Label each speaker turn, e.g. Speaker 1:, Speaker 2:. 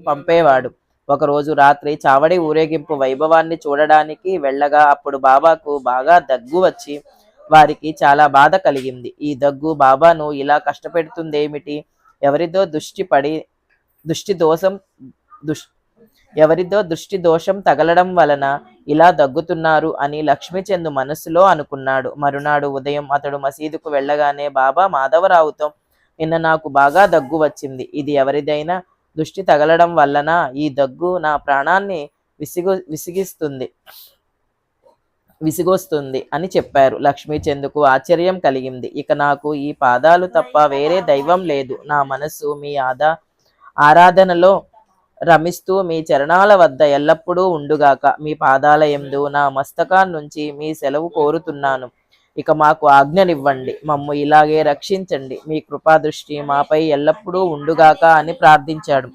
Speaker 1: పంపేవాడు. ఒకరోజు రాత్రి చావడి ఊరేగింపు వైభవాన్ని చూడడానికి వెళ్ళగా అప్పుడు బాబాకు బాగా దగ్గు వచ్చి వారికి చాలా బాధ కలిగింది. ఈ దగ్గు బాబాను ఇలా కష్టపెడుతుందేమిటి? ఎవరిదో దృష్టి దోషం దుష్ ఎవరిదో దృష్టి దోషం తగలడం వలన ఇలా దగ్గుతున్నారు అని లక్ష్మీచంద్ మనసులో అనుకున్నాడు. మరునాడు ఉదయం అతడు మసీదుకు వెళ్ళగానే బాబా మాధవరావుతో, నిన్న నాకు బాగా దగ్గు వచ్చింది. ఇది ఎవరిదైనా దృష్టి తగలడం వలన ఈ దగ్గు నా ప్రాణాన్ని విసిగొస్తుంది అని చెప్పారు. లక్ష్మీచంద్కు ఆశ్చర్యం కలిగింది. ఇక నాకు ఈ పాదాలు తప్ప వేరే దైవం లేదు. నా మనస్సు మీ ఆరాధనలో రమిస్తూ మీ చరణాల వద్ద ఎల్లప్పుడూ ఉండుగాక. మీ పాదాల యందు నా మస్తకాన్నుంచి మీ సెలవు కోరుతున్నాను. ఇక మాకు ఆజ్ఞనివ్వండి. మమ్ము ఇలాగే రక్షించండి. మీ కృపాదృష్టి మాపై ఎల్లప్పుడూ ఉండుగాక అని ప్రార్థించాడు.